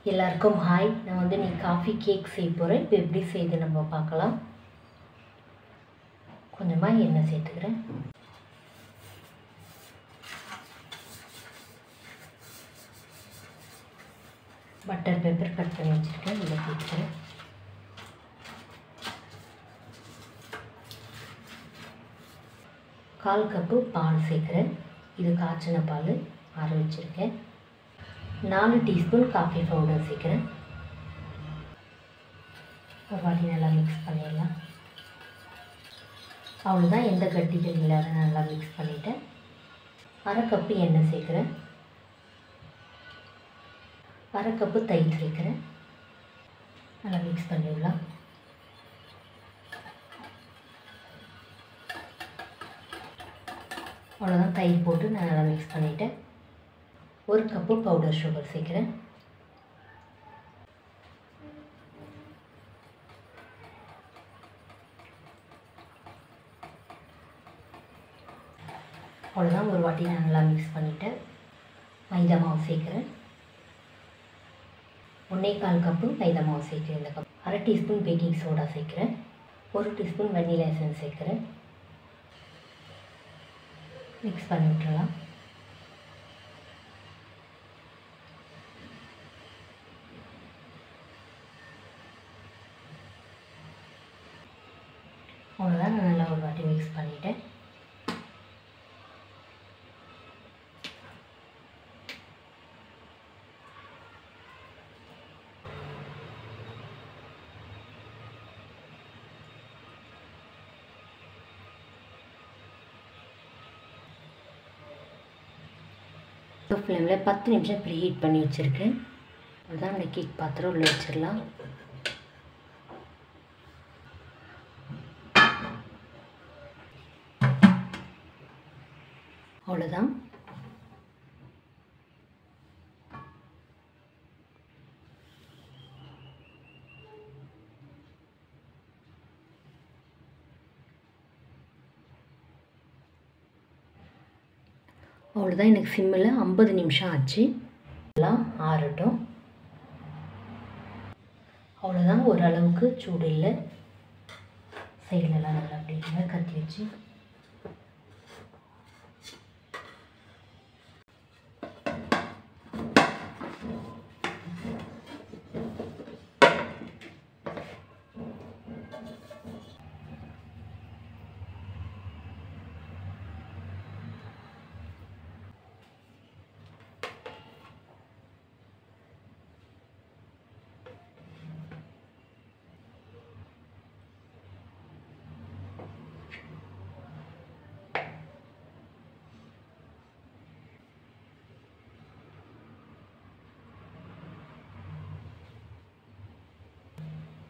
எல்லாருக்கும் ஹாய். நான் வந்து நீ காஃபி கேக் செய்ய போகிறேன். இப்போ எப்படி செய்து நம்ம பார்க்கலாம். கொஞ்சமாக எண்ணெய் சேர்த்துக்கிறேன். பட்டர் பேப்பர் கட் பண்ணி வச்சுருக்கேன், இதில் சேர்த்துக்கிறேன். கால் கப்பு பால் சேர்க்குறேன். இது காய்ச்சின பால் ஆற வச்சுருக்கேன். 4 டீஸ்பூன் காஃபி பவுடர் சேர்க்குறேன். ஒரு வாட்டி நல்லா மிக்ஸ் பண்ணிடலாம். அவ்வளோதான், எந்த கட்டிகள் இல்லாத நல்லா மிக்ஸ் பண்ணிவிட்டேன். அரை கப்பு எண்ணெய் சேர்க்குறேன். அரை கப்பு தயிர் சேர்க்குறேன். நல்லா மிக்ஸ் பண்ணிடலாம். அவ்வளோதான், தயிர் போட்டு நான் நல்லா மிக்ஸ் பண்ணிவிட்டேன். ஒரு கப்பு பவுடர் சுகர் சேர்க்குறேன். அவ்வளோதான், ஒரு வாட்டி நான் நல்லா மிக்ஸ் பண்ணிவிட்டேன். மைதா மாவு சேர்க்குறேன். 1/4 கப்பு மைதா மாவு சேர்க்குறேன். இந்த கப் அரை டீஸ்பூன் பேக்கிங் சோடா சேர்க்குறேன். 1 டீஸ்பூன் வெண்ணிலா எசன்ஸ் சேர்க்குறேன். மிக்ஸ் பண்ணி விட்டுறலாம். அவ்வளோதான், நான் நல்லா ஒரு வாட்டி மிக்ஸ் பண்ணிவிட்டேன். ஃப்ளேமில் 10 நிமிஷம் ப்ரீ ஹீட் பண்ணி வச்சுருக்கேன். அதுதான் இந்த கேக் பாத்திரம் உள்ள வச்சிடலாம். அவ்வளோதான், அவ்வளோதான். எனக்கு சிம்மில் 50 நிமிஷம் ஆச்சு. எல்லாம் ஆறட்டும். அவ்வளோதான், ஓரளவுக்கு சூடு இல்லை. சைட்லலாம் நல்லா அப்படி கத்தி வச்சு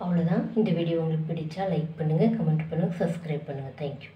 அவ்வளோதான். இந்த வீடியோ உங்களுக்கு பிடிச்சா லைக் பண்ணுங்கள், கமெண்ட் பண்ணுங்கள், சப்ஸ்கிரைப் பண்ணுங்கள். தேங்க்யூ.